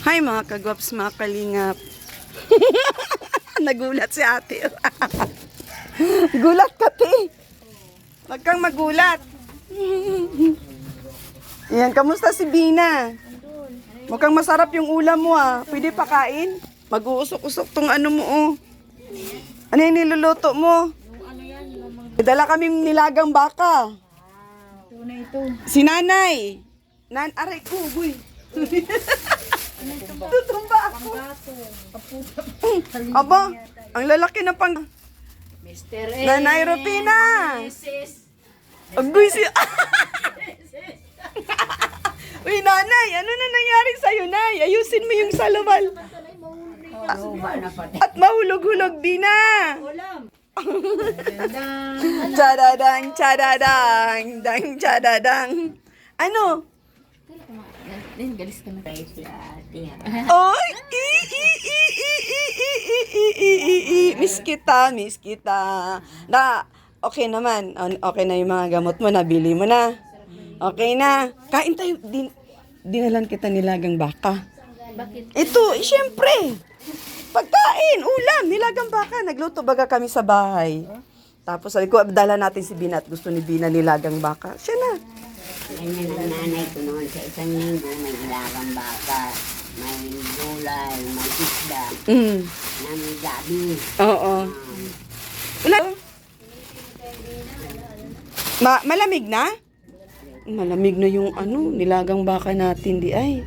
Hi mga kagwaps, mga kalingap. Nagulat si ate. Gulat ka, te. Huwag kang magulat. Yan, kamusta si Bina? Mukhang masarap yung ulam mo ah. Pwede pakain? Mag-uusok-usok tong ano mo oh. Ano yung niluluto mo? Dala kaming nilagang baka. Ito na ito. Si nanay. Aray ko, boy. Tutumba ako. Aba, ang lalaki na pang... Mr. A. Nanay Rupina. Mrs. Agoy si... Uy, nanay, ano na nangyari sa'yo, nay? Ayusin mo yung salawal. At mahulog-hulog din na. Chadadang, chadadang, dang, chadadang. Ano? Din, galis ka na tayo sa ating. Oy! Miss kita, miss kita. Na, okay naman. Okay na yung mga gamot mo, nabili mo na. Okay na. Kain tayo. Dinalan kita nilagang baka. Bakit? Ito, syempre. Pagkain, ulam, nilagang baka. Nagluto baga kami sa bahay. Tapos sabi ko, dala natin si Bina at gusto ni Bina nilagang baka. Siya na. Ganyan ang nanay ko noon sa isang linggo, may ilagang baka, may gulay, may isda, may gabi. Oo. Wala. Malamig na? Malamig na yung ano, nilagang baka natin di ay.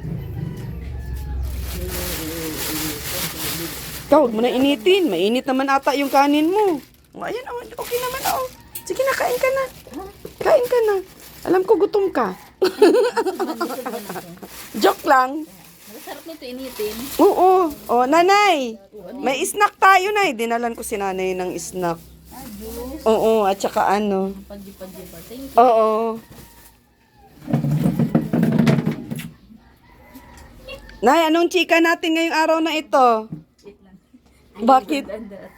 Ikaw, huwag mo na initin. Mainit naman ata yung kanin mo. Ayan, okay naman. Oh. Sige na, kain ka na. Kain ka na. Alam ko gutom ka. Joke lang. Masarap nito initin. Oo. Oh, nanay. May snack tayo, nay. Dinalan ko si nanay ng snack. Juice. Oo, at saka ano. Pagdi-pagdi ba? Thank you. Oo. Nay, anong chika natin ngayong araw na ito? Bakit?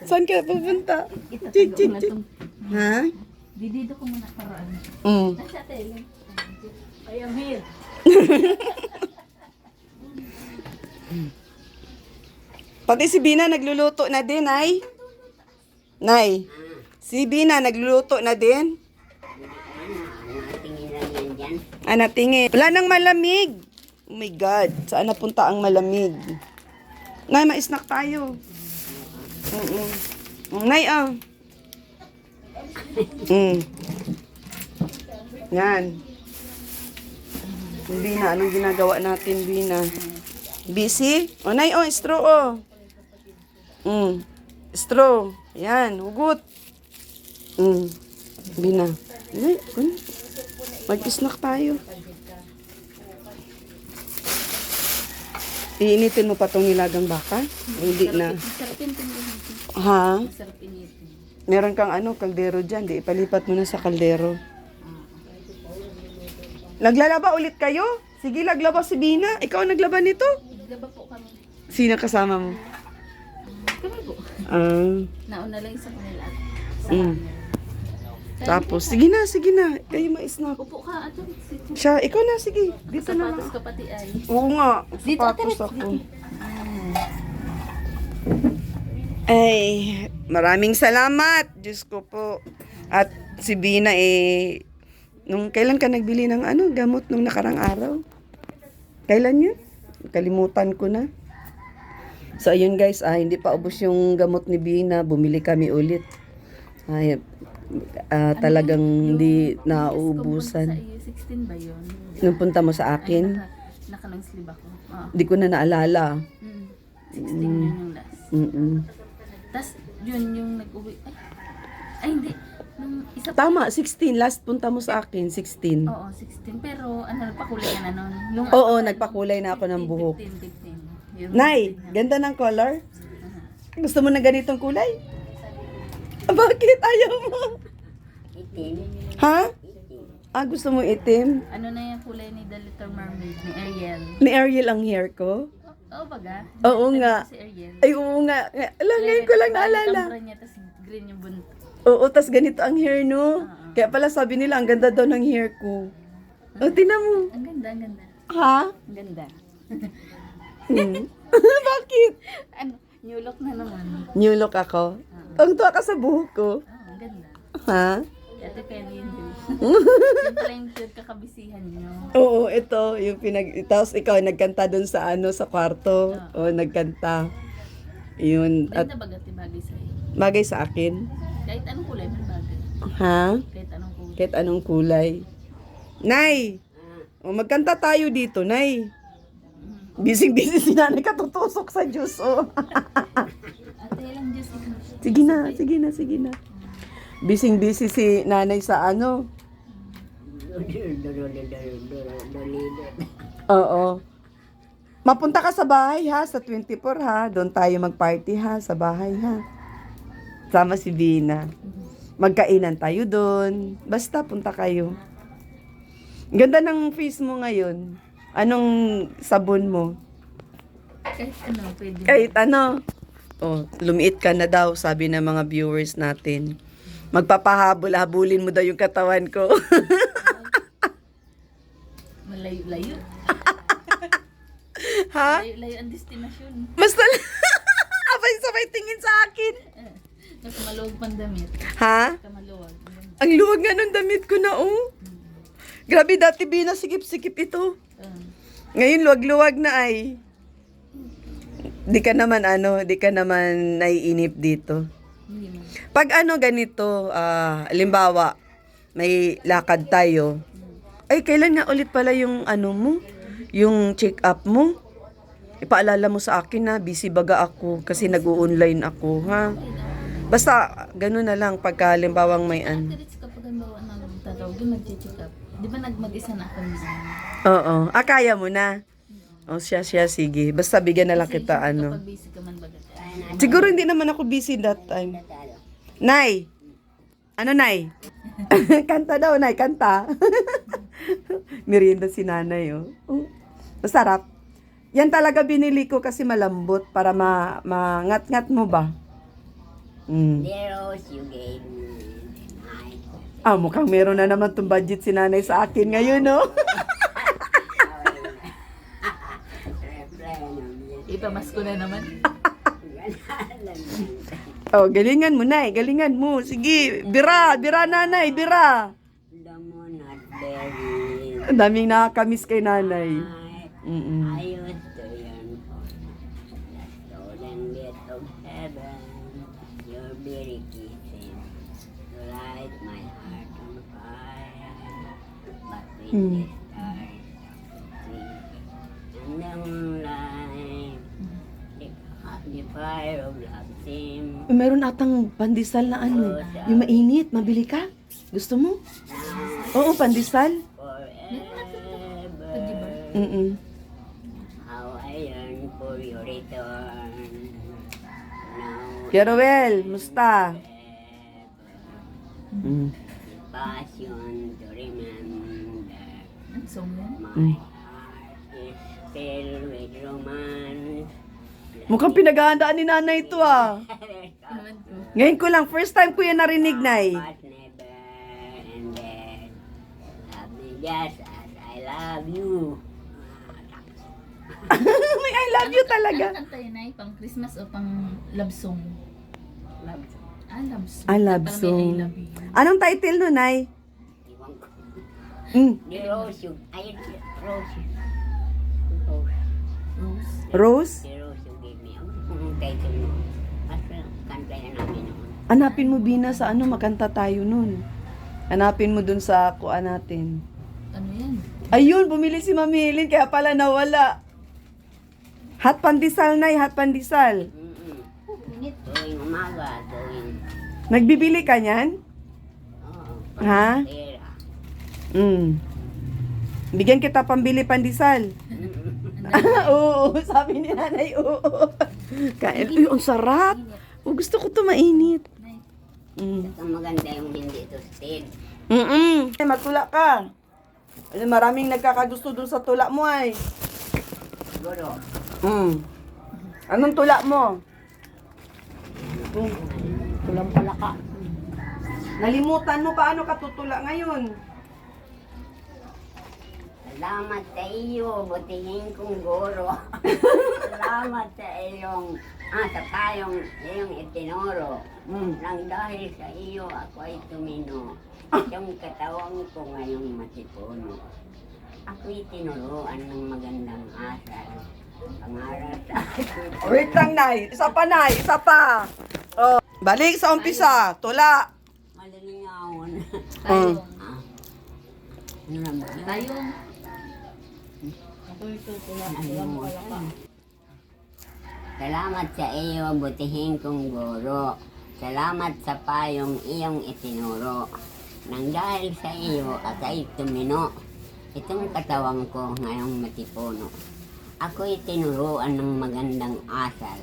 Saan ka pupunta? Chik, chik, chik. Ha? Didido ko muna paraan. Nasa tele. Ay, ang hil. Pati si Bina nagluluto na din, ay? Nay, si Bina nagluluto na din? Tingin lang yan dyan. Tingin. Wala nang malamig. Oh my God, saan napunta ang malamig? Nay, ma-snack tayo. Nay, Yan. Bina, anong ginagawa natin, Bina? Busy? O, Nay, straw, straw. Yan, hugot. Bina. Nay, mag-snack tayo. Iinitin mo pa tong nilagang baka? Hindi na. Masarap yung tindihan. Ha? Masarap initin. Meron kang kaldero dyan. Di ipalipat mo na sa kaldero. Naglalaba ulit kayo? Sige, naglaba si Bina. Ikaw ang naglaba nito? Naglaba po kami. Sino kasama mo? Kami po. Nauna lang sa kanila. Tapos, sige na. Kayo ma-snack. Upo ka, ato. Siya, ikaw na, sige. Dito na Sapatos lang. ka pati ay. Oo nga. Dito, Sapatos ate, ako. Ay, maraming salamat. Diyos ko po. At si Bina nung kailan ka nagbili ng gamot nung nakarang araw? Kailan yun? Kalimutan ko na. So ayun guys, hindi pa ubos yung gamot ni Bina. Bumili kami ulit. Ay, talagang hindi nauubusan. Sa iyo, 16 ba yun? Nung punta mo sa akin, Naka-long sleeve ako. di ko na naalala. 16 yun yung last. Tapos, yun yung nag-uwi. Ay, hindi. Nung isa pa. Tama, 16. Last punta mo sa akin, 16. Oo, 16. Pero, nagpakulay ka na nun. Yung Oo, nagpakulay na ako ng buhok. 15. Yung Nay, ganda ng color. Gusto mo na ganitong kulay? Bakit? Ayaw mo? Itim. Ha? Gusto mo itim? Ano na yung kulay ni The Little Mermaid, ni Ariel? Ni Ariel ang hair ko? Oo baga? Oo nga. Si Ariel. Ay, oo nga. Alam, ngayon ko lang naalala. Ang niya, tas green yung buntot. Oo, tas ganito ang hair, no? Kaya pala sabi nila, ang ganda daw ng hair ko. O, tinan mo. Ang ganda, ang ganda. Ha? Ang ganda. Hmm. Bakit? Ano, new look na naman. New look ako. Ang tuwa ka sa buhok ko. Ang ganda. Ha? Ate Penny yun din. Yung pala yung pure kakabisihan nyo. Oo, ito. Yung tapos ikaw, nagkanta dun sa sa kwarto. Oo, nagkanta. Yun. At Ganda bagati bagay sa'yo. bagay sa akin. Kahit anong kulay mo bagay. Ha? Kahit anong kulay. Kahit anong kulay. Nay! O, magkanta tayo dito, Nay. Busy-busy si nanay katutusok sa juice, oh. Ate, ilang Diyos ikaw. Sige na, sige na, sige na. Busy-busy si nanay sa Oo. Mapunta ka sa bahay, ha? Sa 24, ha? Doon tayo mag-party, ha? Sa bahay, ha? Sama si Bina. Magkainan tayo doon. Basta, punta kayo. Ganda ng face mo ngayon. Anong sabon mo? Kahit ano, pwede. Kahit ano. Oh, lumiit ka na daw, sabi ng mga viewers natin. Magpapahabol-habulin mo daw yung katawan ko. Malayo-layo. Ha? Layo-layo ang destinasyon. Basta sabay tingin sa akin. Mas maluwag pang damit. Ha? Kamaluwag. Ang luwag nga ng damit ko na, oh. Grabe, dati Bina, sikip-sikip ito. Ngayon, luwag-luwag na ay. Di ka naman naiinip dito. Hindi mo. Pag ganito, halimbawa, may lakad tayo. Ay, kailan nga ulit pala yung mo? Yung check-up mo? Ipaalala mo sa akin na busy baga ako kasi nag-o-online ako, ha? Basta, gano'n na lang pagka halimbawang may Diretso kapag ang bawa ng tatawag doon, nag-check up. Di ba mag-isa na ako niya? Oo. Kaya mo na? O, siya, sige. Basta bigyan na lang kita, Kapag busy ka man baga. Siguro hindi naman ako busy that time. Nay! Ano, Nay? Kanta daw, Nay. Kanta. Merienda si nanay, oh. Masarap. Yan talaga binili ko kasi malambot para mangat-ngat mo ba? Zeros you gave me. Mukhang meron na naman tong budget si nanay sa akin ngayon, no? Ipamasko na naman. Oh, galingan mo, Nay. Galingan mo. Sige, bira, nanay, bira. Damo not very. Ang daming nakakamiss kay nanay. Mm-mm. I used to yearn for the stolen bit of heaven. Your very kisses to light my heart on fire. But when the stars and the moonlight, the fire of love seemed Meron atang pandesal na yung mainit. Mabili ka? Gusto mo? Oo, pandesal. forever. Mm-mm. How I yearn for your return. Now Kuya Roel, musta? passion to remember. Ang song yan. My heart is filled with romance. Mukhang pinaghahandaan ni nanay ito, ah. Ewan ko. Ngayon ko lang, first time ko yan narinig, Nay. But never ended. Love me just as I love you. May I love you talaga. Ano kanta yun ay? Pang Christmas o pang love song? Love. Love song. Love Parang may song. I love you. Anong title nun, Nay? Iwan ko. Mm. The rose you, ay, rose. Rose. Rose? The rose you gave me. Ang title mo. At kanta na namin noon. Hanapin mo, Bina, sa makanta tayo nun. Hanapin mo dun sa kuan natin. Ano yan? Ayun, bumili si Mami Helen, kaya pala nawala. Hot pandesal, Nay, hot pandesal. Tuwing umaga, tuwing, Nagbibili ka niyan? Ha? pera. Bigyan kita pambili pandesal. Oo, sabi ni nanay, oo. Kain. Uy, ang sarap. Gusto ko to mainit. Ang maganda yung hindi toasted. Magtula ka. Maraming nagkakagusto dun sa tula mo ay. Siguro, Anong tula mo? Tulang palaka. Nalimutan mo paano ka tutula ngayon. Salamat sa iyo, butihin kong guro. Salamat sa sa iyong itinuro. Nang dahil sa iyo, ako ay tumino. Yung katawan ko ngayong matipuno. Ako'y tinuruan ng magandang asal. Pangarap sa akin. Wait lang, Nay. Isa pa, Nay. Isa pa. Oh. Balik sa umpisa. Tula. Malilingawan. Mm. Ah. Ano naman? Tayong. Salamat sa iyo, butihin kong guro. Salamat sa payong iyong itinuro. Nang dahil sa iyo, aka'y tumino. Itong katawang ko ngayong matipuno. Ako'y tinuruan ng magandang asal.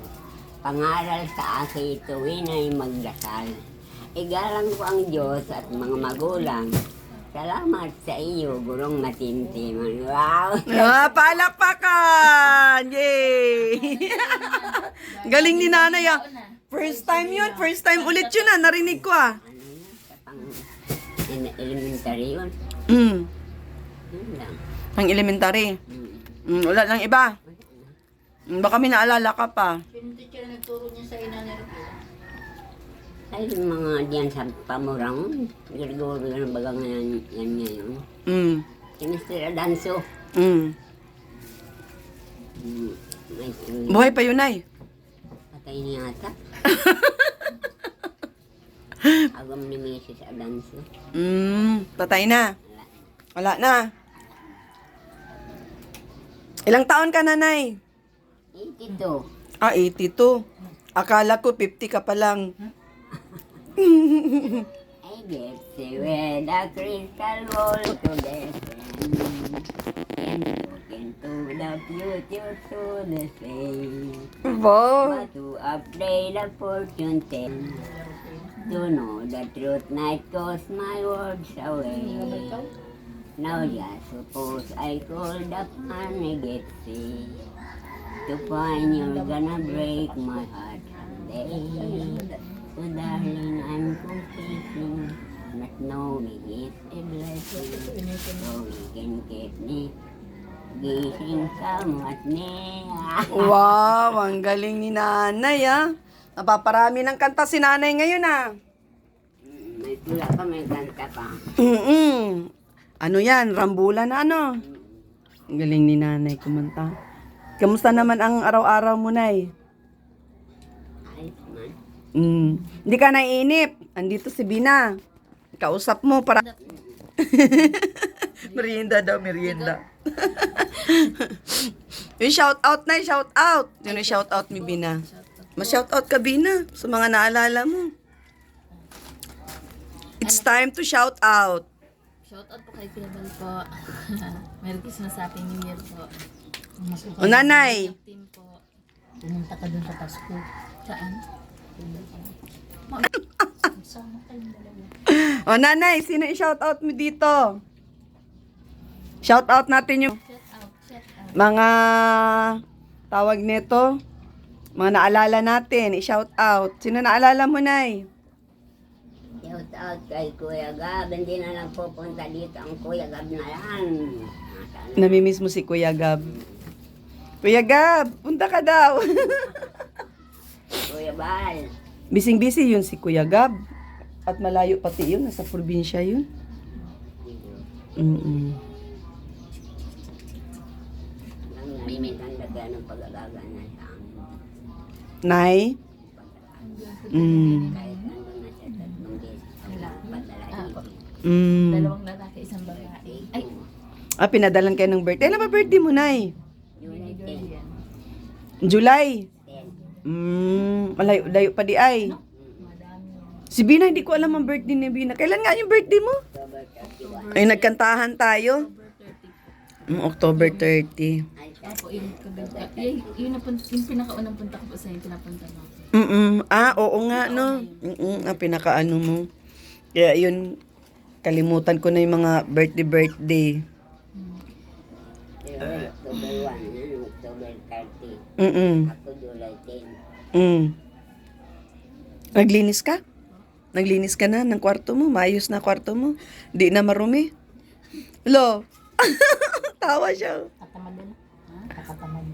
Pangaral sa akin tuwin ay magdasal. Igalang ko ang Diyos at mga magulang. Salamat sa iyo, gurong matimtim. Wow! Palakpakan! Yay! Galing ni nanay ah. First time yun. First time ulit yun ah. Narinig ko ah. Ano yun? Sa elementary yun. Mm. Yun lang. Pang elementary. Wala lang iba. Baka may naalala ka pa. Ay, mga diyan sa Pamurang, Gregorio na baga ngayon, yan ngayon. Mm. Si Mr. Adanso. Mm. May Buhay pa yun ay. patay niya ata. Agam ni Mrs. Adanso. Patay na. Wala. Wala na. Ilang taon ka, nanay? 82. 82. Akala ko 50 ka pa lang. I get to wear the crystal ball to descend. And look into the future to the same. Wow. But to update the fortune tell. To know the truth night cause my words away. Now just suppose I called up and I get sick. To find you're gonna break my heart someday. So darling, I'm confessing not knowing is a blessing. So we can keep it gising somewhat niya. Wow, ang galing ni nanay ah. Napaparami ng kanta si nanay ngayon ah. May tula pa, may kanta pa. Ano yan? Rambulan na ano? Ang galing ni nanay kumanta. Kamusta naman ang araw-araw mo, Nay? Ayos man. Hindi ka naiinip. Andito si Bina. Kausap mo para... merienda daw, merienda. Yung shout out, Nay, shout out. Yun yung shout out ni Bina. Ma-shout out ka, Bina, sa mga naalala mo. It's time to shout out. Shout out po kay Kuya Bal po. Merry Christmas, Happy New Year po. O, nanay. Team po. Pumunta ka dun sa Pasko. Saan? Sama kayong dalawa. O, nanay, sino i-shout out mo dito? Shout out natin yung Shout out, shout out. mga tawag nito, mga naalala natin, i-shout out. Sino naalala mo, Nay? Shout out kay Kuya Gab. Hindi na lang pupunta dito ang Kuya Gab na lang. Namimiss mo si Kuya Gab. Kuya Gab, punta ka daw. Kuya Bal. Bising-busy yun si Kuya Gab. At malayo pati yun, nasa probinsya yun. May ganda ka ng pag-alaga na sa amin. Nay? Kahit nandun na siya 3 beses ako padala dito. Dalawang lalaki, isang babae. Ay, Pinadalan kayo ng birthday. Kailan ba birthday mo, Nay? Unit yan. July. 10. Malayo pa di ay. Madami. Si Bina, hindi ko alam ang birthday ni Bina. Kailan nga yung birthday mo? October 31. Ay, nagkantahan tayo. October 30. Ay, Opo, yun kabenta. Yun yung pinakaunang punta ko po sa yung pinapunta mo. Oo nga, no? Pinakaano mo. Kaya yun, kalimutan ko na yung mga birthday. October 1, yan, October 30. Ako July 10. Naglinis ka? Naglinis ka na ng kwarto mo? Maayos na kwarto mo? Di na marumi? Lo, Tawa siya. Katamad na. Kakatamad.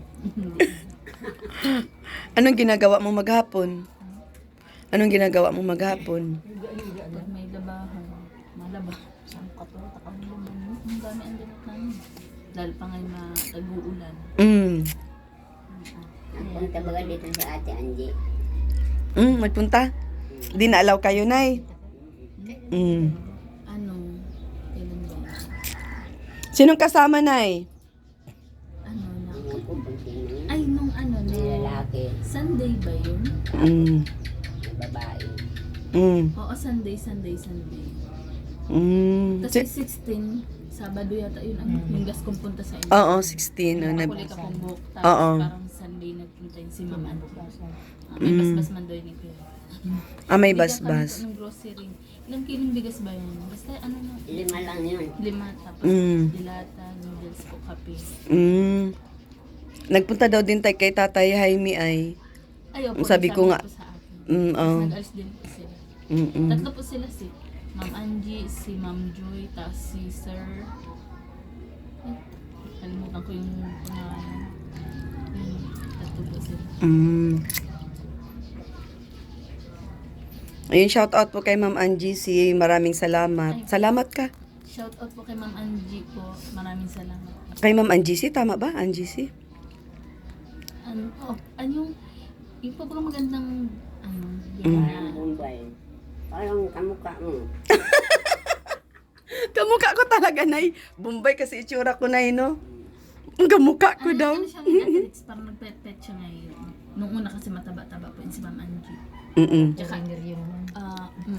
Anong ginagawa mo maghapon? Anong ginagawa mo maghapon? Pag may labahan, malaba. Saan ka to? Takam mo. Ang dami ang dinat namin. Dahil pa ngayon na nag-uulan. Napunta baga dito sa Ate Angie. Magpunta? Di na-allow kayo, Nay? Ano, kailan ba? Sinong kasama, Nay? Ano na? Ang kung sino Ay, nung ano na. lalaki, Sunday ba yun? Mm. ang babae. Oo, Sunday. Mm. Kasi 16, Sabado yata yun. Ano, yung gas kong punta sa inyo. Oo, 16. Nakulit akong book. Tapos Oo. parang Sunday nagpunta yun si Mama. May basbas man daw ni Kuya. May Bigyan kami basbas. po ng grocery. Ilang kilong bigas ba yun? Basta ano na. 5 lang yun. 5. Tapos dilata, noodles po, kape. Nagpunta daw din tayo kay Tatay Jaime ay. Ay, opo, Sabi ko nga. po sa akin. Oo. Tapos nag-alis din po sila. Tatlo po sila si Ma'am Angie, si Ma'am Joy, tapos si Sir... Ay, kalimutan ko yung pangalan. Yung tatlo po sila. Ayun, shout out po kay Ma'am Angie. Maraming salamat. Salamat ka. Shout out po kay Ma'am Angie po. Maraming salamat. Kay Ma'am Angie, tama ba? Angie? Yung po pala magandang, Parang Bombay. Parang kamukha mo. Kamukha ko talaga, Nay. Bombay kasi itsura ko, Nay, no? Ang kamukha ko daw. Ano siya ngayon, Alex, parang nagpet-pet siya ngayon. Nung una kasi mataba-taba po yun si Ma'am Angie. Tsaka yun.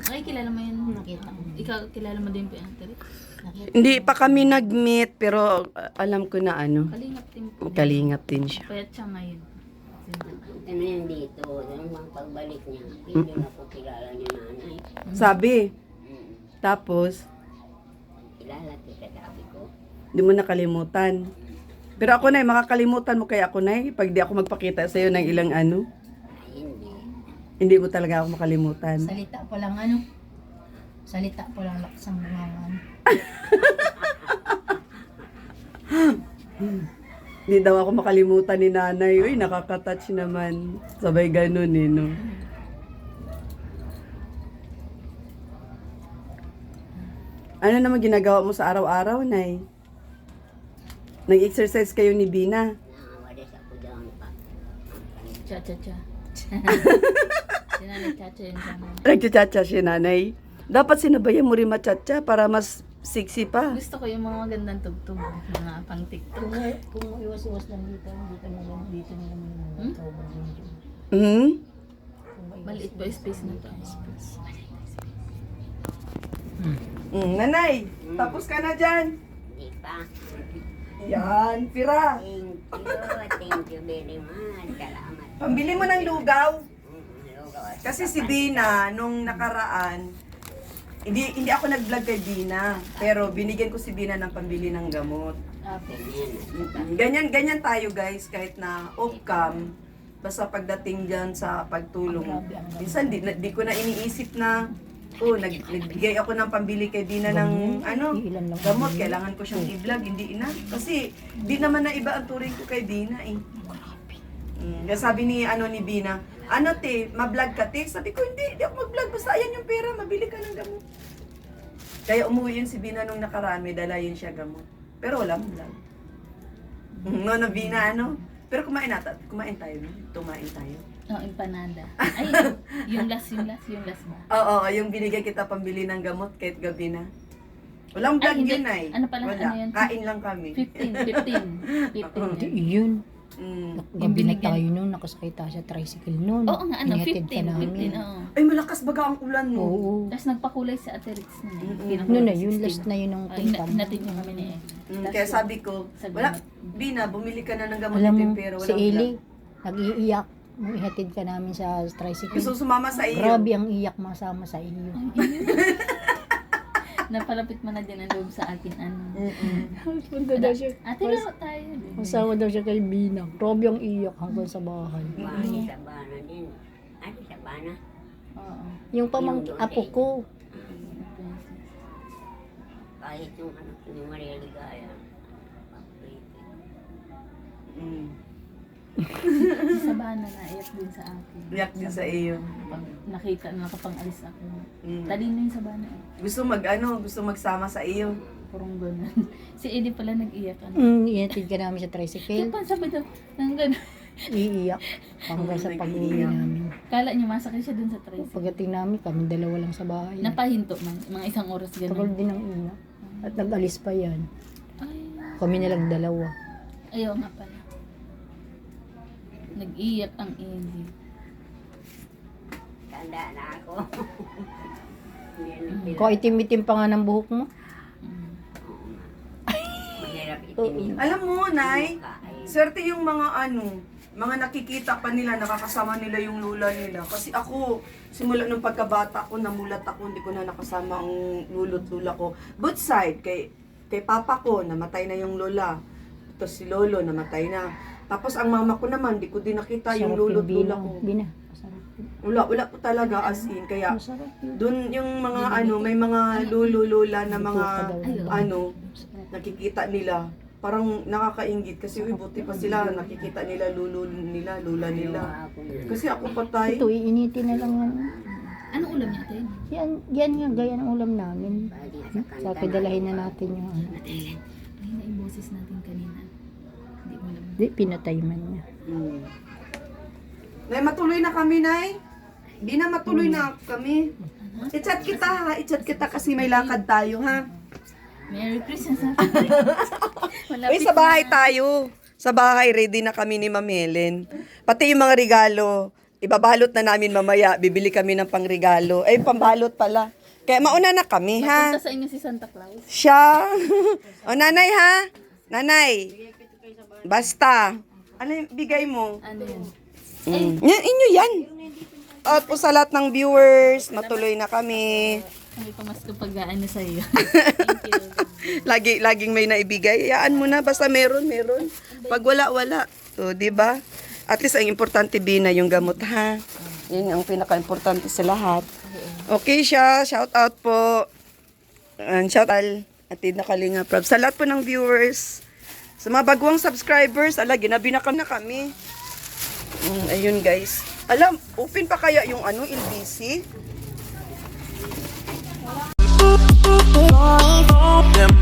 Ay, kilala mo yun? Nakita ko. Ikaw, kilala mo din po yung Alex? Nakita. Hindi pa kami nag-meet, pero alam ko na ano. Kalingap din po. Kalingap din siya. Payat siya ngayon. Punta na yan dito. Yung mga pagbalik niya, hindi na po kilala niya nanay. Sabi. Tapos, Kilala kita, sabi ko. di mo nakalimutan. Pero ako, Nay, makakalimutan mo kaya ako, Nay, pag di ako magpakita sa'yo ng ilang ano. Ay, hindi. Hindi mo talaga ako makalimutan. Salita pa lang ano. Salita pa lang laksang bungangan. Hindi daw ako makalimutan ni Nanay. Uy, nakaka-touch naman. Sabay ganun eh, no? Ano naman ginagawa mo sa araw-araw, Nay? Nag-exercise kayo ni Bina? Nakawalis ako doon pa. Cha-cha-cha. Sinanay cha-cha yun sa amin. Nagchachacha si Nanay. Dapat sinabayan mo rin machacha para mas sexy pa. Gusto ko yung mga magandang tugtog. Mga pang TikTok. Kung iwas-iwas lang dito naman dito naman yung sobrang medyo. Maliit pa yung space na to. Nanay, tapos ka na dyan. Hindi pa. Yan, pira. Thank you very much. Salamat. Pambili mo ng lugaw. Lugaw at Kasi si Bina, nung nakaraan, hindi ako nag-vlog kay Bina. Pero binigyan ko si Bina ng pambili ng gamot. Ganyan tayo guys, kahit na off-cam. Basta pagdating dyan sa pagtulong. Minsan di ko na iniisip na, nagbigay ako ng pambili kay Bina ng gamot. Kailangan ko siyang i-vlog, hindi ina. Kasi di naman na iba ang turing ko kay Bina eh. Kaya sabi ni Bina, te, ma-vlog ka te? Sabi ko, hindi ako mag-vlog. Basta ayan yung pera, mabili ka ng gamot. Kaya umuwi yun si Bina nung nakaraan, may dala yun siya gamot. Pero wala vlog. No, Bina, Pero kumain tayo, no? Tumain tayo. Empanada. Ay, yung last ba? Oo, yung binigay kita pambili ng gamot kahit gabi na. Walang vlog Ay, hindi. yun ay. Ano pala, Wala. ano yun? Kain lang kami. 15 Yun. Mm. Gabi na tayo nun, nakasakay tayo sa tricycle nun. Oo nga, Inihatid ka 15, namin. oo. Ay, malakas baga ang ulan mo. Oo. Tapos nagpakulay si Ate Rix na eh. Noon na yun, last na yun ang punta mo. Hinatid niya kami na eh. Kaya sabi ko, Sabi wala, mo. Bina, bumili ka na ng gamot Alam ni mo, pero si walang Eli, vlog. nag-iiyak. Nung ihatid ka namin sa tricycle. Gusto sumama sa iyo. Grabe ang iyak masama sa iyo. Napalapit mo na din ang loob sa akin. Punta daw siya. Ate, laro tayo. Masama daw siya kay Bina. Grabe ang iyak hanggang sa bahay. Bahay sa bana din. Ate sa bana. Oo. Yung pamang apo ko, Kahit yung anak ni Maria Ligaya. Mm. Sa bana na iyak din sa akin. Iyak din sa iyo. Pag nakita na nakapang-alis ako. Mm. Talino yung sa bana eh. Gusto magsama sa iyo. Purong gano'n. Si Eddie pala nag-iyak. Ano? Iatid ka namin sa Kaya tricycle. pa sabi daw, nang gano'n. Iiyak. Hanggang sa pag-uwi Nag-iiyak. namin. Kala niya masakay siya dun sa tricycle. Pagdating namin, kami dalawa lang sa bahay. Napahinto man, mga isang oras Tagal gano'n. din ang iyak. At nag-alis pa yan. Ay, Kami na lang dalawa. ayaw nga pala. Nag-iyak ang Eddie. Tanda na ako. Hindi Kung itim-itim pa nga ng buhok mo. mahirap itinig. Alam mo, Nay, Ay, swerte yung mga nakikita pa nila, nakakasama nila yung lula nila. Kasi ako, simula nung pagkabata ko, namulat ako, hindi ko na nakasama ang lolo't lula ko. Both side, kay papa ko, namatay na yung lola. Tapos si lolo, namatay na. Tapos ang mama ko naman, di ko din nakita yung Sarap lolo't lula bilang. ko. Bina. Masarap. Wala po talaga as in. Kaya, Masarap yun. dun yung mga may mga lolo-lola na mga nakikita nila. Parang nakakaingit kasi buti pa sila nakikita nila lolo nila, lula nila. Kasi ako patay. Ito, iinitin na lang yan. Anong ulam niya, Ate? Yan nga, gaya ng ulam namin. Sa dalahin na natin yung ano. Ayun na yung boses natin kanina. Hindi mo alam. Di, pinatay man niya. Nay, matuloy na kami, Nay. Di na matuloy na kami. I-chat kita ha, i-chat kita kasi may lakad tayo ha. Merry Christmas, ha? Uy, sa bahay tayo. Sa bahay, ready na kami ni Ma'am Helen. Pati yung mga regalo, ibabalot na namin mamaya. Bibili kami ng pangregalo. Ay, pambalot pala. Kaya mauna na kami, ha? Punta sa inyo si Santa Claus. Siya. O, nanay, ha? Nanay. Basta. Ano yung bigay mo? Ano yun? Yan, inyo yan. At po sa lahat ng viewers, matuloy na kami. Sabi ko mas kapag ano sa iyo. Laging may naibigay. Hayaan mo na, basta meron. Pag wala. So, di ba? At least ang importante Bina yung gamot ha. Yun ang pinaka-importante sa lahat. Okay siya, shout out po. And shout out Atid na Kalinga Prab. Sa lahat po ng viewers, sa mga bagwang subscribers, ginabi na kami. Ayun guys. Alam, open pa kaya yung LBC? Them